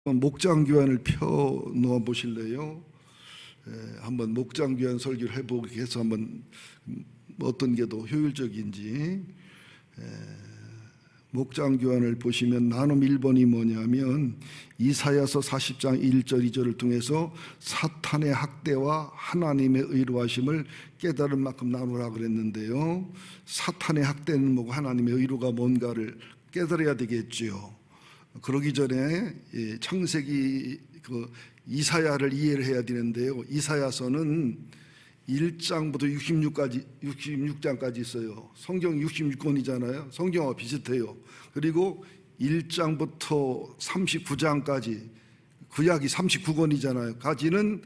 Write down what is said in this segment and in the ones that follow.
목장 교환을 펴 놓아 보실래요? 한번 목장 교환 설교를 해보기 위해서 한번 어떤 게 더 효율적인지. 목장 교환을 보시면 나눔 1번이 뭐냐면 이사야서 40장 1절 2절을 통해서 사탄의 학대와 하나님의 의로하심을 깨달은 만큼 나누라 그랬는데요, 사탄의 학대는 뭐고 하나님의 의로가 뭔가를 깨달아야 되겠지요. 그러기 전에 창세기 이사야를 이해를 해야 되는데요, 이사야서는 1장부터 66장까지 있어요. 성경 66권이잖아요. 성경과 비슷해요. 그리고 1장부터 39장까지, 구약이 39권이잖아요. 까지는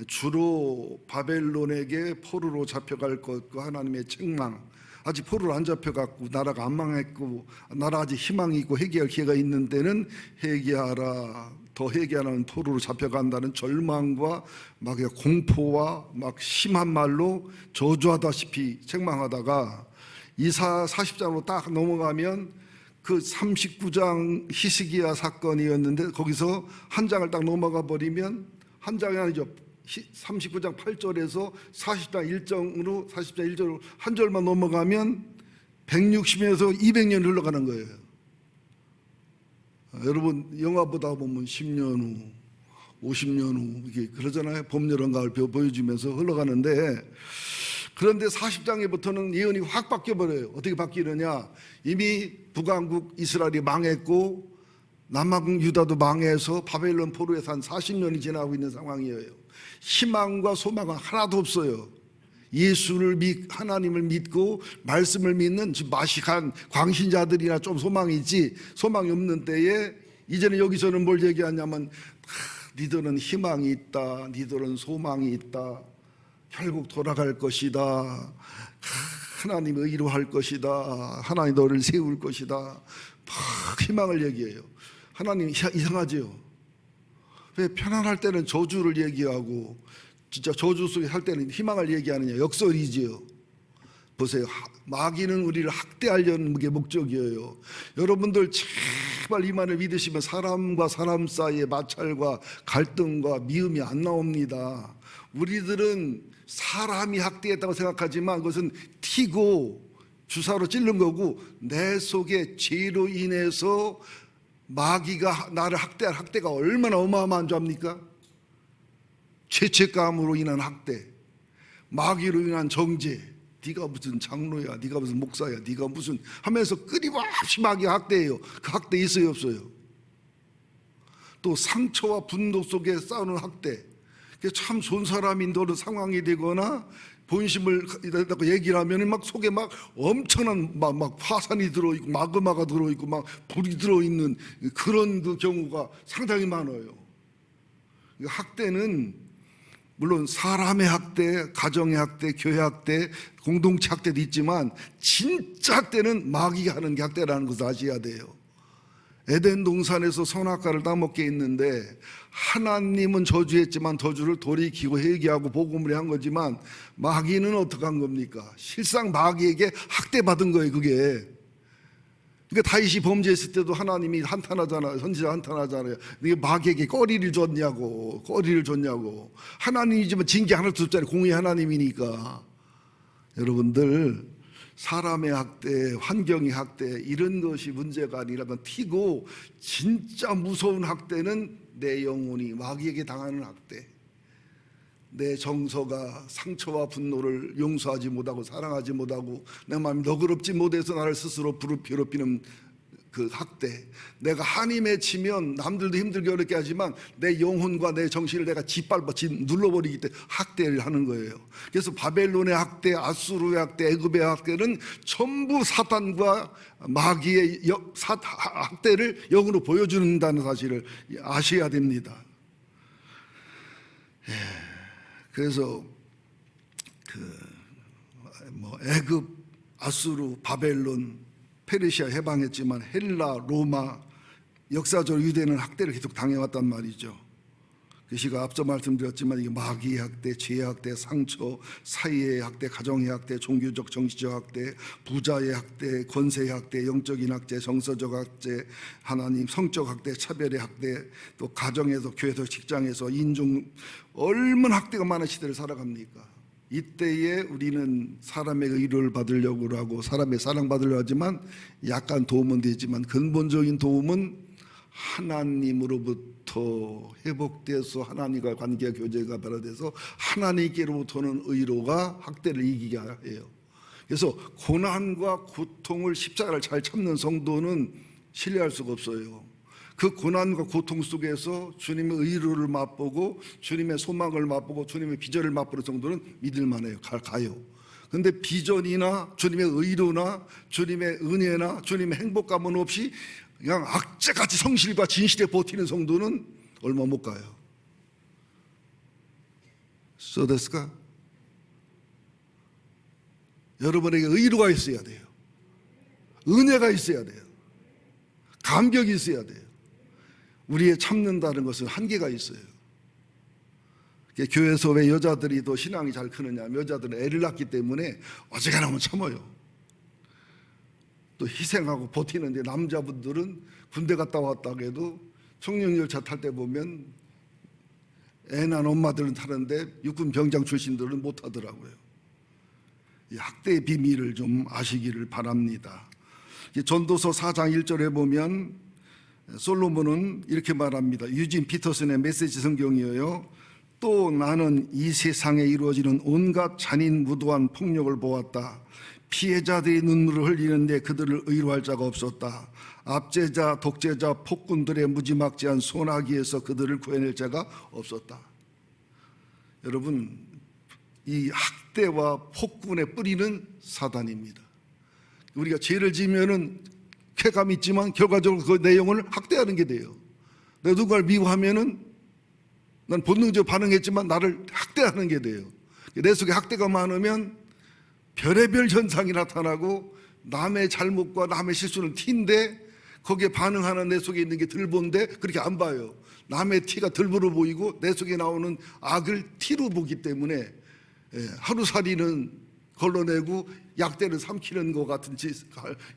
주로 바벨론에게 포로로 잡혀갈 것과 하나님의 책망, 아직 포로로 안 잡혀갔고 나라가 안 망했고 나라 아직 희망이 있고 회개할 기회가 있는 때는 회개하라, 더 회개하면 포로로 잡혀간다는 절망과 막 공포와 막 심한 말로 저주하다시피 책망하다가 이사 40장으로 딱 넘어가면 그 39장 히스기야 사건이었는데 거기서 한 장을 딱 넘어가 버리면, 한 장이 아니죠, 39장 8절에서 40장 1절로 한 절만 넘어가면 160년에서 200년 흘러가는 거예요. 여러분 영화 보다 보면 10년 후 50년 후 이게 그러잖아요. 봄, 여름, 가을 보여주면서 흘러가는데, 그런데 40장에부터는 예언이 확 바뀌어버려요. 어떻게 바뀌느냐, 이미 북왕국 이스라엘이 망했고 남왕국 유다도 망해서 바벨론 포로에서 한 40년이 지나고 있는 상황이에요. 희망과 소망은 하나도 없어요. 하나님을 믿고 말씀을 믿는 마식한 광신자들이나 좀 소망이 있지, 소망이 없는 때에 이제는 여기서는 뭘 얘기하냐면 니들은 희망이 있다, 니들은 소망이 있다, 결국 돌아갈 것이다, 하나님 의로할 것이다, 하나님 너를 세울 것이다, 막 희망을 얘기해요. 하나님 이상하죠? 왜 편안할 때는 저주를 얘기하고 진짜 저주 속에 할 때는 희망을 얘기하느냐, 역설이지요. 보세요, 마귀는 우리를 학대하려는 게 목적이에요. 여러분들 제발 이만을 믿으시면 사람과 사람 사이의 마찰과 갈등과 미움이 안 나옵니다. 우리들은 사람이 학대했다고 생각하지만 그것은 티고 주사로 찔른 거고, 내 속에 죄로 인해서 마귀가 나를 학대할 학대가 얼마나 어마어마한 줄 압니까? 죄책감으로 인한 학대, 마귀로 인한 정죄, 네가 무슨 장로야, 네가 무슨 목사야, 네가 무슨 하면서 끊임없이 마귀가 학대해요. 그 학대 있어요 없어요? 또 상처와 분노 속에 싸우는 학대, 참 좋은 사람인 너는 상황이 되거나 본심을 얘기를 하면 막 속에 막 엄청난 막 화산이 들어있고 마그마가 들어있고 막 불이 들어있는 그런 그 경우가 상당히 많아요. 학대는 물론 사람의 학대, 가정의 학대, 교회 학대, 공동체 학대도 있지만 진짜 학대는 마귀가 하는 게 학대라는 것을 아셔야 돼요. 에덴 동산에서 선악과를 따먹게 했는데 하나님은 저주했지만 저주를 돌이키고 회개하고 복음을 한 거지만 마귀는 어떻게 한 겁니까? 실상 마귀에게 학대받은 거예요. 그게. 그러니까 다윗이 범죄했을 때도 하나님이 한탄하잖아요. 선지자 한탄하잖아요. 이게 마귀에게 거리를 줬냐고. 하나님이지만 징계 하나도 없잖아요. 공의 하나님이니까. 여러분들, 사람의 학대, 환경의 학대, 이런 것이 문제가 아니라면 튀고, 진짜 무서운 학대는 내 영혼이 마귀에게 당하는 학대, 내 정서가 상처와 분노를 용서하지 못하고 사랑하지 못하고 내 마음이 너그럽지 못해서 나를 스스로 괴롭히는 그 학대, 내가 한이 맺히면 남들도 힘들게 어렵게 하지만 내 영혼과 내 정신을 내가 눌러버리기 때문에 학대를 하는 거예요. 그래서 바벨론의 학대, 아수르의 학대, 애굽의 학대는 전부 사탄과 마귀의 학대를 역으로 보여준다는 사실을 아셔야 됩니다. 그래서 애굽, 아수르, 바벨론, 페르시아 해방했지만 헬라, 로마, 역사적으로 유대는 학대를 계속 당해왔단 말이죠. 제가 앞서 말씀드렸지만 이게 마귀의 학대, 죄의 학대, 상처, 사이의 학대, 가정의 학대, 종교적 정치적 학대, 부자의 학대, 권세의 학대, 영적인 학대, 정서적 학대, 하나님 성적 학대, 차별의 학대, 또 가정에서, 교회에서, 직장에서, 인종, 얼마나 학대가 많은 시대를 살아갑니까? 이때에 우리는 사람의 의료를 받으려고 하고 사람의 사랑받으려고 하지만 약간 도움은 되지만 근본적인 도움은 하나님으로부터 회복돼서 하나님과 관계가 교제가 발화돼서 하나님께로부터는 의로가 학대를 이기게 해요. 그래서 고난과 고통을 십자가를 잘 참는 성도는 신뢰할 수가 없어요. 그 고난과 고통 속에서 주님의 의로를 맛보고 주님의 소망을 맛보고 주님의 비전을 맛보는 정도는 믿을만해요. 가요. 근데 비전이나 주님의 의로나 주님의 은혜나 주님의 행복감은 없이 그냥 악재같이 성실과 진실에 버티는 성도는 얼마 못 가요. 소데스까? 여러분에게 의로가 있어야 돼요. 은혜가 있어야 돼요. 감격이 있어야 돼요. 우리의 참는다는 것은 한계가 있어요. 교회에서 왜 여자들이 더 신앙이 잘 크느냐, 여자들은 애를 낳기 때문에 어지간하면 참아요. 또 희생하고 버티는데 남자분들은 군대 갔다 왔다고 해도 청룡열차 탈 때 보면 애 낳은 엄마들은 타는데 육군 병장 출신들은 못 타더라고요. 이 학대의 비밀을 좀 아시기를 바랍니다. 전도서 4장 1절에 보면 솔로몬은 이렇게 말합니다. 유진 피터슨의 메시지 성경이에요. 또 나는 이 세상에 이루어지는 온갖 잔인무도한 폭력을 보았다. 피해자들이 눈물을 흘리는데 그들을 의로할 자가 없었다. 압제자, 독재자, 폭군들의 무지막지한 소나기에서 그들을 구해낼 자가 없었다. 여러분, 이 학대와 폭군의 뿌리는 사단입니다. 우리가 죄를 지면은 쾌감 있지만 결과적으로 그 내용을 학대하는 게 돼요. 내가 누군가를 미워하면은 난 본능적으로 반응했지만 나를 학대하는 게 돼요. 내 속에 학대가 많으면 별의별 현상이 나타나고 남의 잘못과 남의 실수는 티인데 거기에 반응하는 내 속에 있는 게 덜 본데 그렇게 안 봐요. 남의 티가 덜 불어 보이고 내 속에 나오는 악을 티로 보기 때문에 하루살이는 걸러내고 약대를 삼키는 것 같은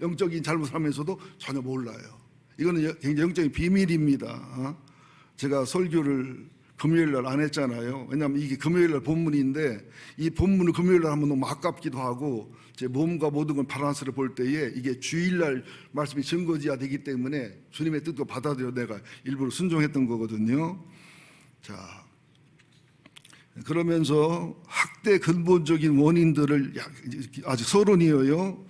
영적인 잘못을 하면서도 전혀 몰라요. 이거는 굉장히 영적인 비밀입니다. 제가 설교를 금요일날 안 했잖아요. 왜냐하면 이게 금요일날 본문인데 이 본문을 금요일날 하면 너무 아깝기도 하고 제 몸과 모든 걸 바란스를 볼 때에 이게 주일날 말씀이 증거지야 되기 때문에 주님의 뜻도 받아들여 내가 일부러 순종했던 거거든요. 자, 그러면서 학대 근본적인 원인들을 아직 서론이에요.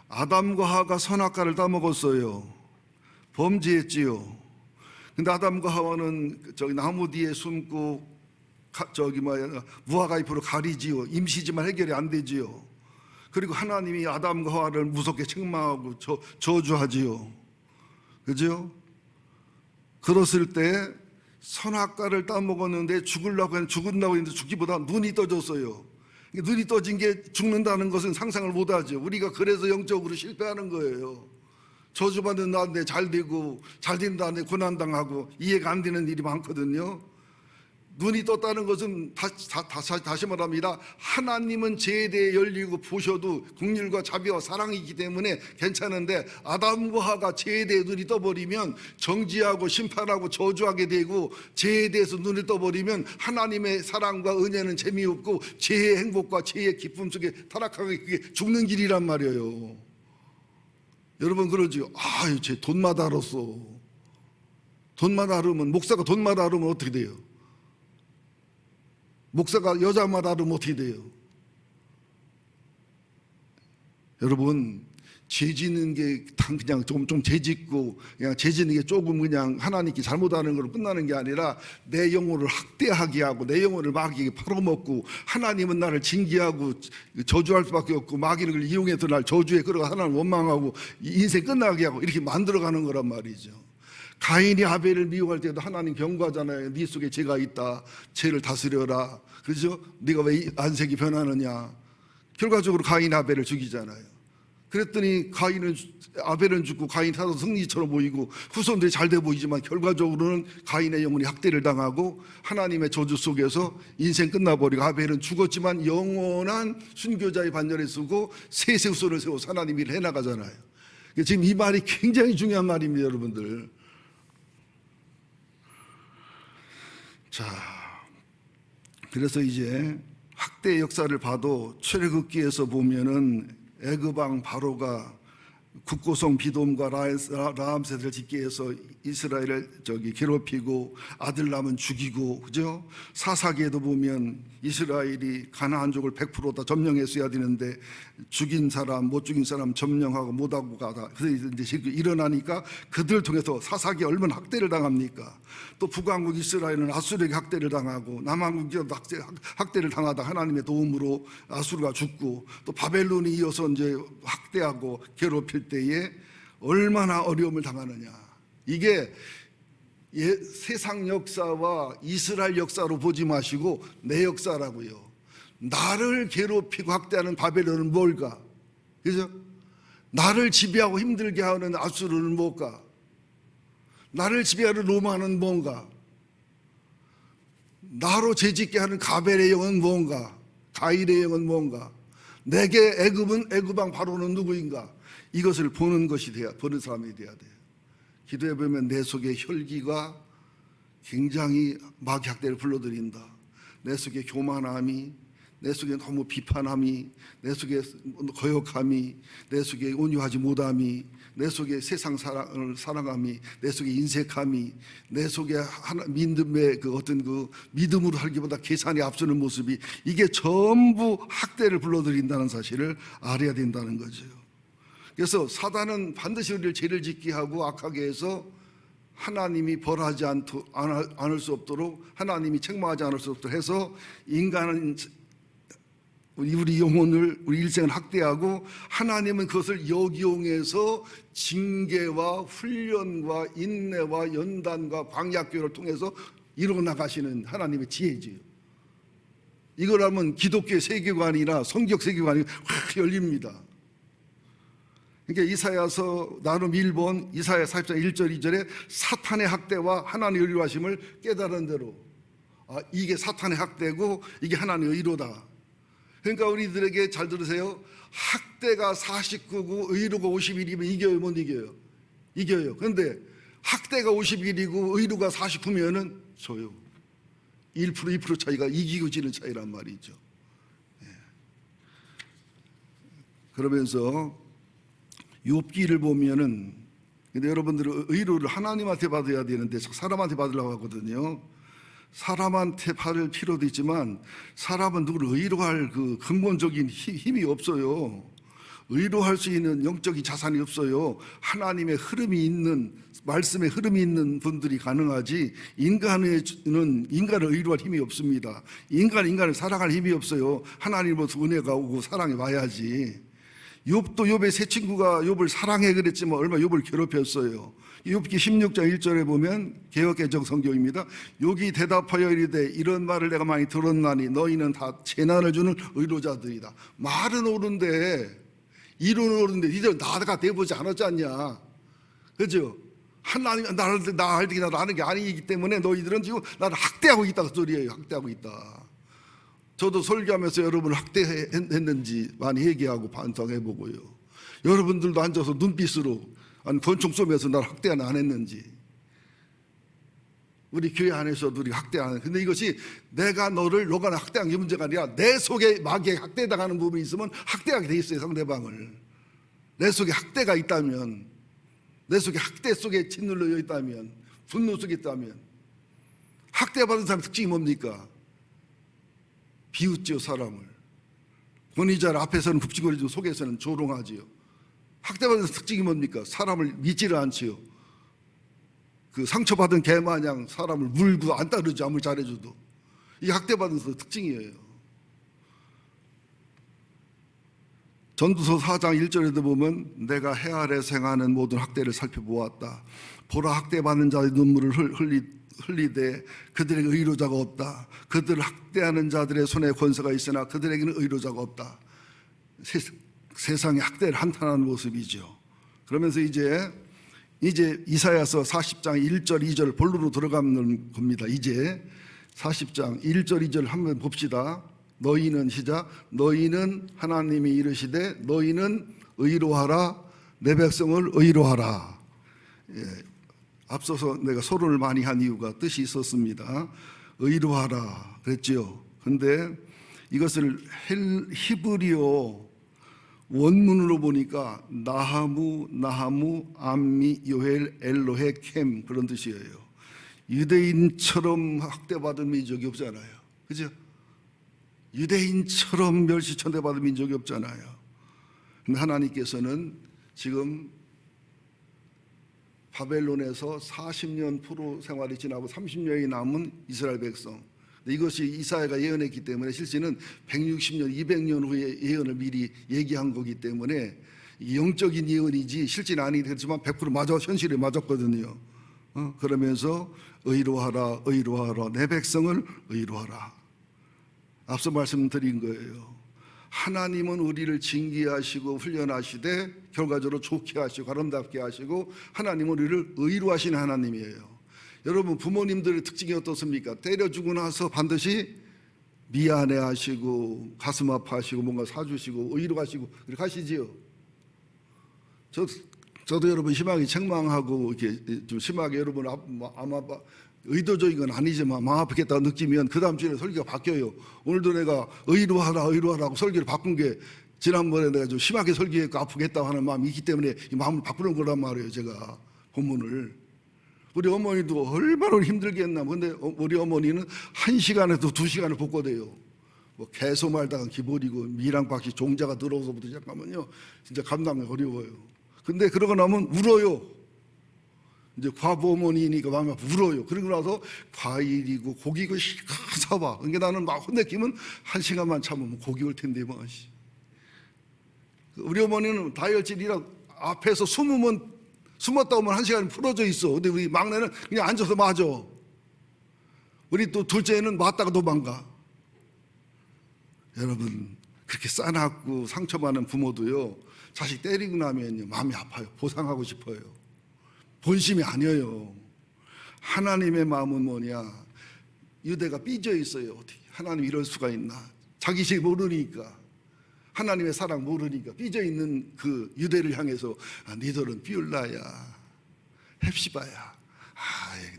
아담과 하와가 선악과를 따먹었어요. 범죄했지요. 근데 아담과 하와는 저기 나무 뒤에 숨고 무화과 잎으로 가리지요. 임시지만 해결이 안 되지요. 그리고 하나님이 아담과 하와를 무섭게 책망하고 저주하지요. 그죠? 그랬을 때 선악과를 따먹었는데 죽으려고 했는데 죽기보다 눈이 떠졌어요. 눈이 떠진 게 죽는다는 것은 상상을 못하죠. 우리가 그래서 영적으로 실패하는 거예요. 저주받는 나한테 잘 되고 잘 된다는데 고난당하고 이해가 안 되는 일이 많거든요. 눈이 떴다는 것은 다시 말합니다. 하나님은 죄에 대해 열리고 보셔도 긍휼과 자비와 사랑이기 때문에 괜찮은데 아담과 하와가 죄에 대해 눈이 떠버리면 정죄하고 심판하고 저주하게 되고 죄에 대해서 눈이 떠버리면 하나님의 사랑과 은혜는 재미없고 죄의 행복과 죄의 기쁨 속에 타락하게 그게 죽는 길이란 말이에요. 여러분 그러죠. 쟤 돈마다 알았어. 돈마다 알으면 목사가 돈마다 알으면 어떻게 돼요? 목사가 여자마다 알으면 어떻게 돼요? 여러분 죄 짓는 게 그냥 좀 죄 짓고 그냥 죄 짓는 게 조금 그냥 하나님께 잘못하는 걸로 끝나는 게 아니라 내 영혼을 학대하게 하고 내 영혼을 마귀에게 팔아먹고 하나님은 나를 징계하고 저주할 수밖에 없고 마귀는 그걸 이용해서 날 저주에 끌어가 하나님 원망하고 인생 끝나게 하고 이렇게 만들어가는 거란 말이죠. 가인이 아벨을 미워할 때도 하나님 경고하잖아요. 네 속에 죄가 있다. 죄를 다스려라. 그렇죠? 네가 왜 안색이 변하느냐. 결과적으로 가인 아벨을 죽이잖아요. 그랬더니 아벨은 죽고 가인이 사도 승리처럼 보이고 후손들이 잘 돼 보이지만 결과적으로는 가인의 영혼이 학대를 당하고 하나님의 저주 속에서 인생 끝나버리고 아벨은 죽었지만 영원한 순교자의 반열에 서고 셋의 후손을 세워서 하나님이 일을 해나가잖아요. 지금 이 말이 굉장히 중요한 말입니다, 여러분들. 자, 그래서 이제 학대 역사를 봐도 출애굽기에서 보면은 애굽 왕 바로가 국고성 비돔과 라암셋을 짓게 해서 이스라엘을 괴롭히고 아들 낳으면 죽이고, 그죠? 사사기에도 보면 이스라엘이 가나안족을 100% 다 점령했어야 되는데 죽인 사람 못 죽인 사람 점령하고 못하고 가다. 그래서 이제 일어나니까 그들 통해서 사사기 얼마나 학대를 당합니까? 또 북왕국 이스라엘은 아수르에게 학대를 당하고 남왕국이 학대를 당하다 하나님의 도움으로 아수르가 죽고, 또 바벨론이 이어서 이제 학대하고 괴롭힐 때에 얼마나 어려움을 당하느냐. 이게 세상 역사와 이스라엘 역사로 보지 마시고 내 역사라고요. 나를 괴롭히고 학대하는 바벨론은 뭘까? 그죠? 나를 지배하고 힘들게 하는 아수르는 뭘까? 나를 지배하는 로마는 뭔가? 나로 죄짓게 하는 가벨의 영은 뭔가? 가일의 영은 뭔가? 내게 애굽 왕 바로는 누구인가? 이것을 보는 사람이 돼야 돼요. 기도해 보면 내 속에 혈기가 굉장히 마귀 학대를 불러들인다. 내 속에 교만함이, 내 속에 너무 비판함이, 내 속에 거역함이, 내 속에 온유하지 못함이, 내 속에 세상 사랑을 사랑함이, 내 속에 인색함이, 내 속에 믿음의 어떤 믿음으로 살기보다 계산이 앞서는 모습이, 이게 전부 학대를 불러들인다는 사실을 알아야 된다는 거죠. 그래서 사단은 반드시 우리를 죄를 짓게 하고 악하게 해서 하나님이 벌하지 않을 수 없도록, 하나님이 책망하지 않을 수 없도록 해서 인간은 우리 영혼을, 우리 일생을 학대하고, 하나님은 그것을 역이용해서 징계와 훈련과 인내와 연단과 광야교를 통해서 이루어나가시는 하나님의 지혜지요. 이걸 하면 기독교의 세계관이나 성경 세계관이 확 열립니다. 그러니까 이사야서 나눔 1번 이사야 44장 1절 2절에 사탄의 학대와 하나님의 의로하심을 깨달은 대로, 이게 사탄의 학대고 이게 하나님의 의로다. 그러니까 우리들에게 잘 들으세요. 학대가 49고 의로가 51이면 이겨요, 못 이겨요? 이겨요. 그런데 학대가 51이고 의로가 49면은 져요. 1% 2% 차이가 이기고 지는 차이란 말이죠. 그러면서 욥기를 보면은, 근데 여러분들은 의로를 하나님한테 받아야 되는데 사람한테 받으려고 하거든요. 사람한테 받을 필요도 있지만 사람은 누구를 의로할 그 근본적인 힘이 없어요. 의로할 수 있는 영적인 자산이 없어요. 하나님의 흐름이 있는, 말씀의 흐름이 있는 분들이 가능하지, 인간을 의로할 힘이 없습니다. 인간을 사랑할 힘이 없어요. 하나님으로부터 은혜가 오고 사랑이 와야지. 욥도 욥의 세 친구가 욥을 사랑해 그랬지만 얼마나 욥을 괴롭혔어요. 욥기 16장 1절에 보면 개역개정 성경입니다. 욥이 대답하여 이르되 이런 말을 내가 많이 들었나니 너희는 다 재난을 주는 의로자들이다. 말은 옳은데, 이론은 옳은데 니들 나가 돼보지 않았지 않냐. 그죠? 하나님 나는 게 아니기 때문에 너희들은 지금 나를 학대하고 있다, 그 소리예요. 학대하고 있다. 저도 설교하면서 여러분을 학대했는지 많이 얘기하고 반성해보고요. 여러분들도 앉아서 눈빛으로 권총 쏘면서 나를 학대 안 했는지. 우리 교회 안에서도 우리 학대 안 해. 근데 이것이 너가 학대한 게 문제가 아니라 내 속에 마귀에 학대당하는 부분이 있으면 학대하게 돼 있어요, 상대방을. 내 속에 학대가 있다면, 내 속에 학대 속에 짓눌려 있다면, 분노 속에 있다면, 학대받은 사람의 특징이 뭡니까? 비웃죠, 사람을. 권위자를 앞에서는 굽직거리고 속에서는 조롱하지요. 학대받은 특징이 뭡니까? 사람을 믿지를 않지요. 그 상처받은 개 마냥 사람을 물고 안 따르지, 아무리 잘해줘도. 이게 학대받은 특징이에요. 전도서 4장 1절에도 보면 내가 해 아래 생하는 모든 학대를 살펴보았다. 보라, 학대받는 자의 눈물을 흘리되 그들에게 의로자가 없다. 그들을 학대하는 자들의 손에 권세가 있으나 그들에게는 의로자가 없다. 세상의 학대를 한탄하는 모습이죠. 그러면서 이제 이사야서 40장 1절 2절 본론으로 들어가는 겁니다. 이제 40장 1절 2절 한번 봅시다. 너희는 시작. 너희는 하나님이 이르시되 너희는 의로하라 내 백성을 의로하라. 예, 앞서서 내가 소론을 많이 한 이유가 뜻이 있었습니다. 의로하라 그랬죠. 근데 이것을 히브리어 원문으로 보니까 나하무 암미 요헬 엘로헤 캠 그런 뜻이에요. 유대인처럼 학대받은 민족이 없잖아요. 그죠? 유대인처럼 멸시천대받은 민족이 없잖아요. 근데 하나님께서는 지금 바벨론에서 40년 포로 생활이 지나고 30년이 남은 이스라엘 백성, 이것이 이사야가 예언했기 때문에 실제는 160년, 200년 후에 예언을 미리 얘기한 거기 때문에 영적인 예언이지 실제는 아니긴 했지만 100% 맞아, 현실에 맞았거든요. 그러면서 의로하라 의로하라 내 백성을 의로하라. 앞서 말씀드린 거예요. 하나님은 우리를 징계하시고 훈련하시되 결과적으로 좋게 하시고 아름답게 하시고 하나님은 우리를 의로하시는 하나님이에요. 여러분 부모님들의 특징이 어떻습니까? 때려주고 나서 반드시 미안해하시고 가슴 아파하시고 뭔가 사주시고 의로하시고 이렇게 하시지요. 저도 여러분 심하게 책망하고 이렇게 좀 심하게 여러분 아마 의도적인 건 아니지만 마음 아프겠다고 느끼면 그 다음 주에 설교가 바뀌어요. 오늘도 내가 의로하라고 설교를 바꾼 게 지난번에 내가 좀 심하게 설교했고 아프겠다고 하는 마음이 있기 때문에 이 마음을 바꾸는 거란 말이에요. 제가 본문을. 우리 어머니도 얼마나 힘들게 했나. 근데 우리 어머니는 1시간에도 2시간을 복고돼요. 뭐 개소 말다가 기본이고 미랑박씨 종자가 들어오서부터 시작하면요 진짜 감당이 어려워요. 근데 그러고 나면 울어요. 이제 과부 어머니니까 마음이 아파 울어요. 그러고 나서 과일이고 고기고 실컷 사와. 그러니까 나는 막 혼내키면 1시간만 참으면 고기 올 텐데 뭐. 우리 어머니는 다혈질이라 앞에서 숨었다 오면 1시간 풀어져 있어. 근데 우리 막내는 그냥 앉아서 맞아. 우리 또 둘째는 맞다가 도망가. 여러분 그렇게 싸납고 상처받는 부모도요 자식 때리고 나면요 마음이 아파요. 보상하고 싶어요. 본심이 아니에요. 하나님의 마음은 뭐냐? 유대가 삐져 있어요. 어떻게 하나님 이럴 수가 있나? 자기식 모르니까 하나님의 사랑 모르니까 삐져 있는 그 유대를 향해서 니들은 비울라야 헵시바야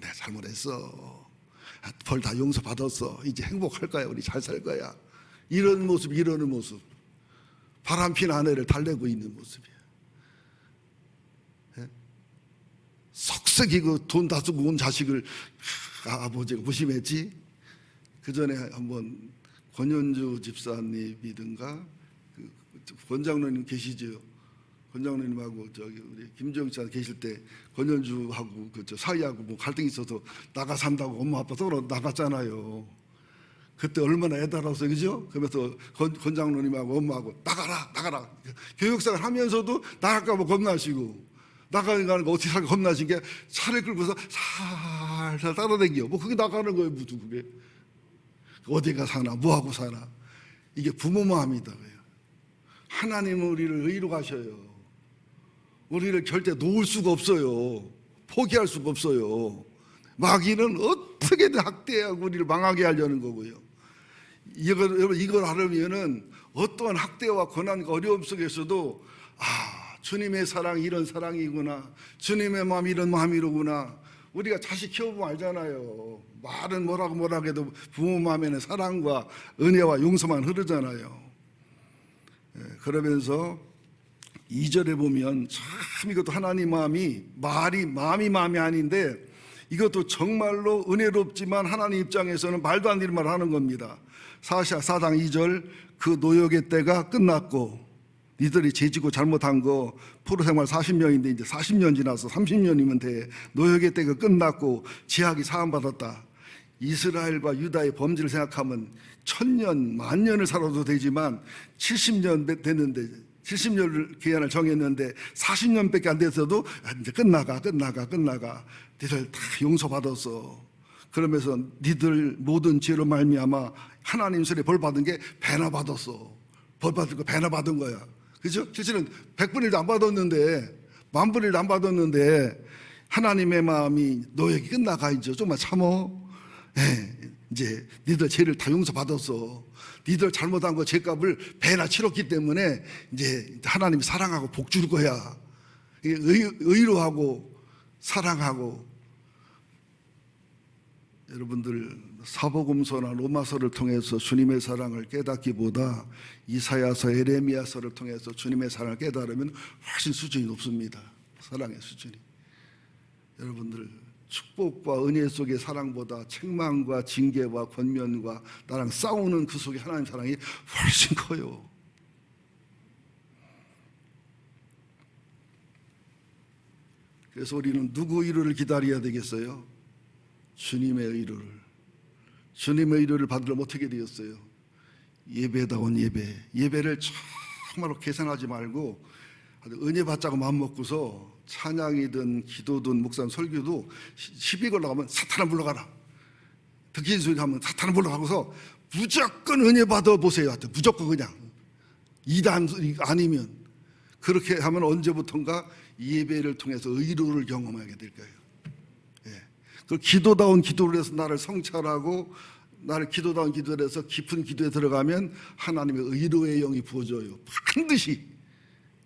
내가 잘못했어. 벌 다 용서받았어. 이제 행복할 거야. 우리 잘 살 거야. 이런 모습 이러는 모습 바람핀 아내를 달래고 있는 모습이에요. 석색이고 돈 다 쓰고 온 자식을 아버지가 무심했지. 그 전에 한번 권현주 집사님이든가 그 권장로님 계시죠. 권장로님하고 저기 우리 김정찬 계실 때 권현주하고 그 사이하고 뭐 갈등이 있어서 나가 산다고 엄마 아빠 서로 나갔잖아요. 그때 얼마나 애달아서 그죠? 그러면서 권장로님하고 엄마하고 나가라 교육생활 하면서도 나갈까 봐 겁나시고. 나가는 거 어떻게 살까 겁나신 게 차를 끌고서 살살 따라다녀. 뭐 그게 나가는 거예요. 무슨 그게 어디가 사나 뭐하고 사나. 이게 부모 마음이다. 하나님은 우리를 의로 가셔요. 우리를 절대 놓을 수가 없어요. 포기할 수가 없어요. 마귀는 어떻게든 학대하고 우리를 망하게 하려는 거고요. 이걸 하려면은 어떠한 학대와 고난과 어려움 속에서도 주님의 사랑이 이런 사랑이구나. 주님의 마음이 이런 마음이로구나. 우리가 자식 키워보면 알잖아요. 말은 뭐라고 해도 부모 마음에는 사랑과 은혜와 용서만 흐르잖아요. 그러면서 2절에 보면 참 이것도 하나님 마음이 마음이 아닌데 이것도 정말로 은혜롭지만 하나님 입장에서는 말도 안 되는 말을 하는 겁니다. 사시야 4장 2절 그 노역의 때가 끝났고 니들이 죄지고 잘못한 거 포로 생활 40년인데 이제 40년 지나서 30년이면 돼. 노역의 때가 끝났고 죄악이 사함받았다. 이스라엘과 유다의 범죄를 생각하면 1000년, 10,000년을 살아도 되지만 70년 됐는데 70년을 기한을 정했는데 40년밖에 안 돼서도 이제 끝나가. 니들 다 용서받았어. 그러면서 니들 모든 죄로 말미암아 하나님 손에 벌 받은 게 배나 받았어. 벌 받은 거 배나 받은 거야. 그죠? 실제는 100분의 1도 안 받았는데, 만분의 1도 안 받았는데, 하나님의 마음이 너에게 끝나가 있죠. 좀만 참어. 예, 이제 니들 죄를 다 용서받았어. 니들 잘못한 거 죄값을 배나 치렀기 때문에 이제 하나님이 사랑하고 복 줄 거야. 의로하고 사랑하고. 여러분들 사복음서나 로마서를 통해서 주님의 사랑을 깨닫기보다 이사야서, 에레미야서를 통해서 주님의 사랑을 깨달으면 훨씬 수준이 높습니다. 사랑의 수준이. 여러분들 축복과 은혜 속의 사랑보다 책망과 징계와 권면과 나랑 싸우는 그 속에 하나님 사랑이 훨씬 커요. 그래서 우리는 누구 의로를 기다려야 되겠어요? 주님의 의로를. 주님의 의로를 받으려면 어떻게 되었어요? 예배다운 예배. 예배를 정말로 계산하지 말고 은혜 받자고 마음먹고서 찬양이든 기도든 목사님 설교도 시비 걸러가면 사탄을 불러가라. 듣기 소리 하면 사탄을 불러가고서 무조건 은혜 받아보세요. 무조건 그냥. 이단 아니면. 그렇게 하면 언제부턴가 예배를 통해서 의로를 경험하게 될 거예요. 예. 그 기도다운 기도를 해서 나를 성찰하고 나를 기도다운 기도를 해서 깊은 기도에 들어가면 하나님의 의로의 영이 부어져요. 반드시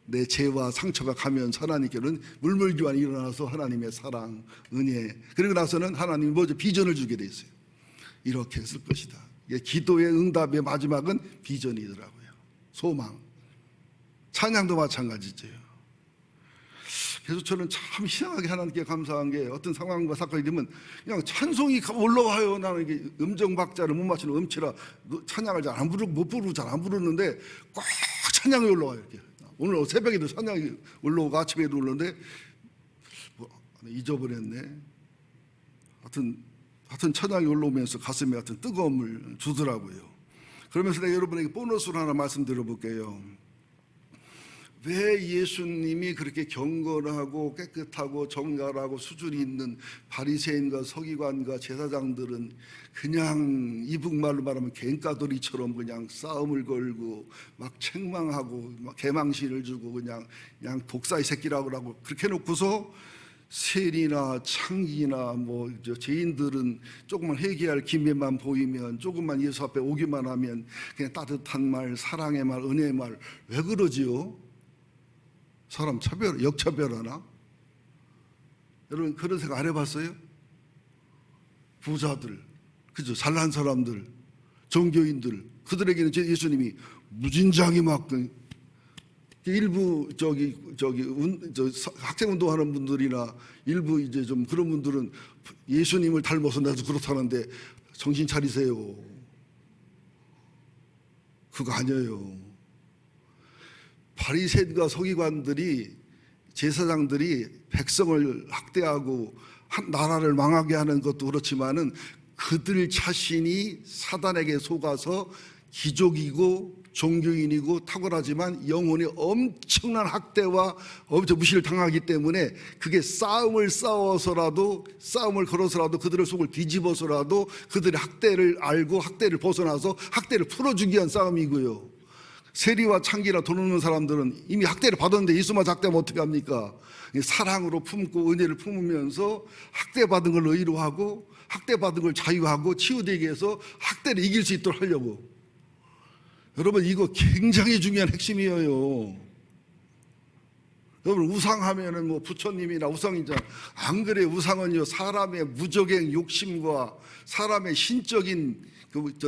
내 죄와 상처가 가면 하나님께는 물물교환이 일어나서 하나님의 사랑, 은혜. 그리고 나서는 하나님이 먼저 비전을 주게 돼 있어요. 이렇게 했을 것이다. 기도의 응답의 마지막은 비전이더라고요. 소망. 찬양도 마찬가지죠. 그래서 저는 참 희한하게 하나님께 감사한 게 어떤 상황과 사건이 되면 그냥 찬송이 올라와요. 나는 이게 음정 박자를 못 맞추는 음치라 찬양을 잘 안 부르고 못 부르고 잘 안 부르는데 꼭 찬양이 올라와요. 이렇게. 오늘 새벽에도 찬양이 올라오고 아침에도 올라오는데 잊어버렸네. 하여튼 찬양이 올라오면서 가슴에 하여튼 뜨거움을 주더라고요. 그러면서 내가 여러분에게 보너스로 하나 말씀드려볼게요. 왜 예수님이 그렇게 경건하고 깨끗하고 정갈하고 수준이 있는 바리새인과 서기관과 제사장들은 그냥 이북말로 말하면 갱가돌이처럼 그냥 싸움을 걸고 막 책망하고 막 개망신을 주고 그냥 독사의 새끼라고 하고 그렇게 해놓고서 세리나 창기나 뭐 죄인들은 조금만 회개할 기회만 보이면 조금만 예수 앞에 오기만 하면 그냥 따뜻한 말, 사랑의 말, 은혜의 말. 왜 그러지요? 사람 역차별하나? 여러분 그런 생각 안 해봤어요? 부자들, 그죠? 잘난 사람들, 종교인들, 그들에게는 예수님이 무진장이 막 일부 학생 운동하는 분들이나 일부 이제 좀 그런 분들은 예수님을 닮아서 나도 그렇다는데 정신 차리세요. 그거 아니에요. 바리새인과 서기관들이 제사장들이 백성을 학대하고 나라를 망하게 하는 것도 그렇지만은 그들 자신이 사단에게 속아서 기족이고 종교인이고 탁월하지만 영혼이 엄청난 학대와 엄청 무시를 당하기 때문에 그게 싸움을 걸어서라도 그들의 속을 뒤집어서라도 그들의 학대를 알고 학대를 벗어나서 학대를 풀어주기 위한 싸움이고요. 세리와 창기나 돈 없는 사람들은 이미 학대를 받았는데 예수만 학대하면 어떻게 합니까? 사랑으로 품고 은혜를 품으면서 학대받은 걸 의로하고 학대받은 걸 자유하고 치유되게 해서 학대를 이길 수 있도록 하려고. 여러분 이거 굉장히 중요한 핵심이에요. 여러분 우상하면은 뭐 부처님이나 우상이잖아. 안 그래. 우상은요 사람의 무적행 욕심과 사람의 신적인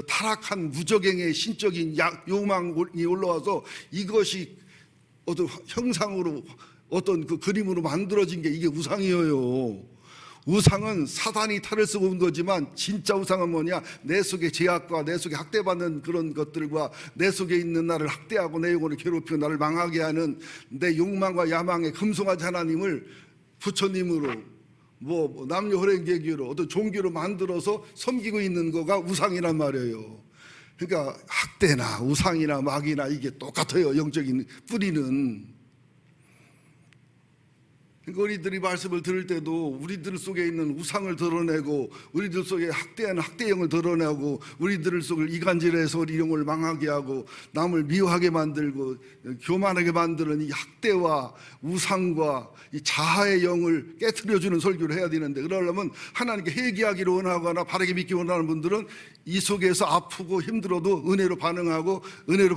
타락한 무적행의 신적인 욕망이 올라와서 이것이 어떤 형상으로 어떤 그 그림으로 만들어진 게 이게 우상이에요. 우상은 사단이 탈을 쓰고 온 거지만 진짜 우상은 뭐냐? 내 속에 죄악과 내 속에 학대받는 그런 것들과 내 속에 있는 나를 학대하고 내 영혼을 괴롭히고 나를 망하게 하는 내 욕망과 야망에 금송아지 하나님을 부처님으로 뭐 남녀 호랭개교로 어떤 종교로 만들어서 섬기고 있는 거가 우상이란 말이에요. 그러니까 학대나 우상이나 마귀나 이게 똑같아요. 영적인 뿌리는. 그러니까 우리들이 말씀을 들을 때도 우리들 속에 있는 우상을 드러내고 우리들 속에 학대하는 학대형을 드러내고 우리들 속을 이간질해서 우리 영을 망하게 하고 남을 미워하게 만들고 교만하게 만드는 이 학대와 우상과 이 자아의 영을 깨트려주는 설교를 해야 되는데, 그러려면 하나님께 회개하기를 원하거나 바르게 믿기 원하는 분들은 이 속에서 아프고 힘들어도 은혜로 반응하고 회개로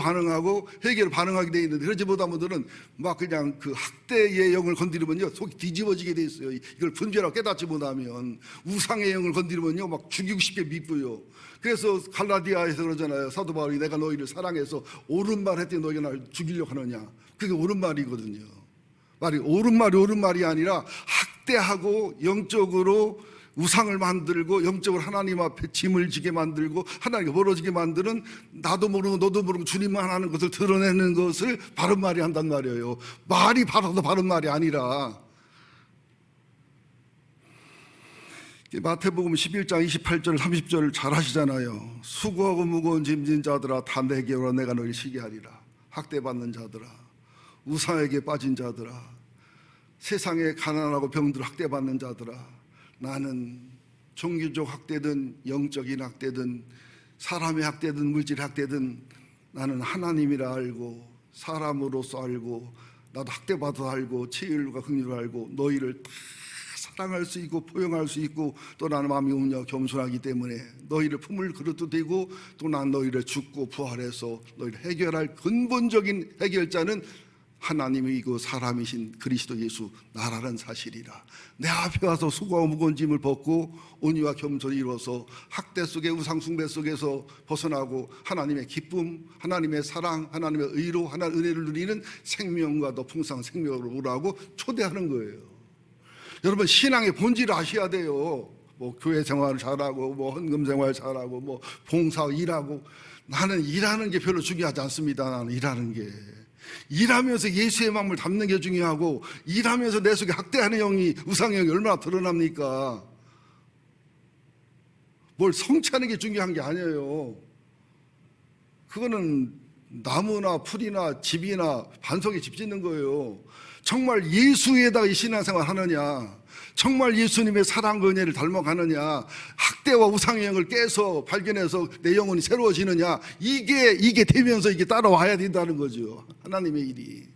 반응하게 돼 있는데, 그러지 못한 분들은 막 그냥 그 학대의 영을 건드리면요 속이 뒤집어지게 돼 있어요. 이걸 분별하고 깨닫지 못하면 우상의 영을 건드리면요 막 죽이고 싶게 믿고요. 그래서 갈라디아에서 그러잖아요. 사도 바울이 내가 너희를 사랑해서 옳은 말 했더니 너희가 날 죽이려고 하느냐. 그게 옳은 말이거든요. 옳은 말이 아니라 학대하고 영적으로 우상을 만들고 영적으로 하나님 앞에 짐을 지게 만들고 하나님께 멀어지게 만드는, 나도 모르고 너도 모르고 주님만 하는 것을 드러내는 것을 바른 말이 한단 말이에요. 말이 바라도 바른 말이 아니라. 마태복음 11장 28절 30절을 잘 하시잖아요. 수고하고 무거운 짐진 자들아 다 내게로 오라. 내가 너희를 쉬게 하리라. 학대받는 자들아, 우상에게 빠진 자들아, 세상에 가난하고 병들 학대받는 자들아, 나는 종교적 학대든 영적인 학대든 사람의 학대든 물질 학대든 나는 하나님이라 알고 사람으로서 알고 나도 학대받아 알고 치유와 긍휼을 알고 너희를 다 사랑할 수 있고 포용할 수 있고, 또 나는 마음이 온유하고 겸손하기 때문에 너희를 품을 그릇도 되고, 또 난 너희를 죽고 부활해서 너희를 해결할 근본적인 해결자는 하나님이고 사람이신 그리스도 예수 나라는 사실이라. 내 앞에 와서 수고하고 무거운 짐을 벗고 온유와 겸손히 이루어서 학대 속에 우상 숭배 속에서 벗어나고 하나님의 기쁨, 하나님의 사랑, 하나님의 의로, 하나님의 은혜를 누리는 생명과 더 풍성한 생명으로 오라고 초대하는 거예요. 여러분, 신앙의 본질을 아셔야 돼요. 뭐 교회 생활을 잘하고 뭐 헌금 생활 잘하고 뭐 봉사 일하고, 나는 일하는 게 별로 중요하지 않습니다. 나는 일하는 게, 일하면서 예수의 마음을 담는 게 중요하고, 일하면서 내 속에 학대하는 영이, 우상의 영이 얼마나 드러납니까? 뭘 성취하는 게 중요한 게 아니에요. 그거는 나무나 풀이나 집이나 반석에 집 짓는 거예요. 정말 예수에다가 이 신앙생활 하느냐, 정말 예수님의 사랑과 은혜를 닮아가느냐, 학대와 우상의 영을 깨서 발견해서 내 영혼이 새로워지느냐, 이게 되면서 이게 따라와야 된다는 거죠. 하나님의 일이.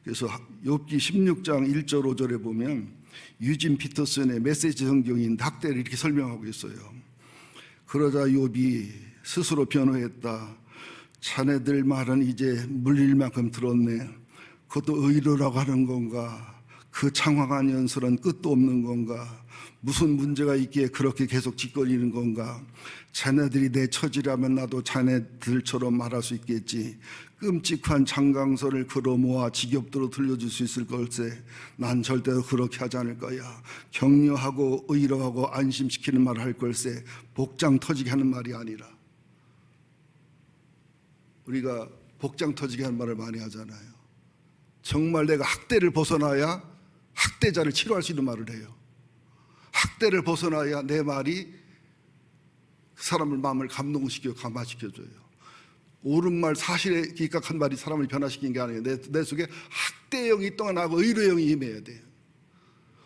그래서 욥기 16장 1절 5절에 보면 유진 피터슨의 메시지 성경인 학대를 이렇게 설명하고 있어요. 그러자 욥이 스스로 변호했다. 자네들 말은 이제 물릴 만큼 들었네. 그것도 의로라고 하는 건가? 그 장황한 연설은 끝도 없는 건가? 무슨 문제가 있기에 그렇게 계속 짓거리는 건가? 자네들이 내 처지라면 나도 자네들처럼 말할 수 있겠지. 끔찍한 장강설을 걸어 모아 지겹도록 들려줄 수 있을 걸세. 난 절대로 그렇게 하지 않을 거야. 격려하고 의로하고 안심시키는 말을 할 걸세. 복장 터지게 하는 말이 아니라. 우리가 복장 터지게 하는 말을 많이 하잖아요. 정말 내가 학대를 벗어나야 학대자를 치료할 수 있는 말을 해요. 학대를 벗어나야 내 말이 그 사람의 마음을 감동시키고 감화시켜줘요. 옳은 말, 사실에 기각한 말이 사람을 변화시키는 게 아니에요. 내 속에 학대의 영이 떠나고 의로의 영이 임해야 돼요.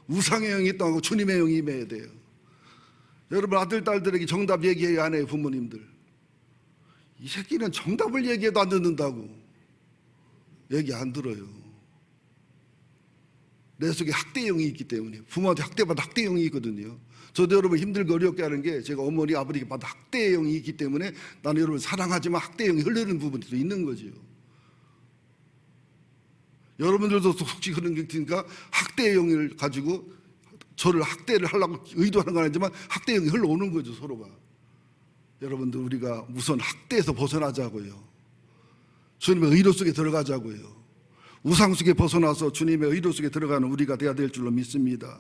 우상의 영이 떠나고 주님의 영이 임해야 돼요. 여러분, 아들, 딸들에게 정답 얘기해야 안 해요. 부모님들, 이 새끼는 정답을 얘기해도 안 듣는다고. 얘기 안 들어요. 내 속에 학대형이 있기 때문에. 부모한테 학대받아 학대형이 있거든요. 저도 여러분 힘들고 어렵게 하는 게, 제가 어머니 아버지께 받아 학대형이 있기 때문에 나는 여러분 사랑하지만 학대형이 흐르는 부분이 또 있는 거죠. 여러분들도 혹시 그런 게 있으니까 학대형을 가지고 저를 학대를 하려고 의도하는 건 아니지만 학대형이 흘러오는 거죠, 서로가. 여러분들, 우리가 우선 학대에서 벗어나자고요. 주님의 의로 속에 들어가자고요. 우상 속에 벗어나서 주님의 의로 속에 들어가는 우리가 돼야 될 줄로 믿습니다.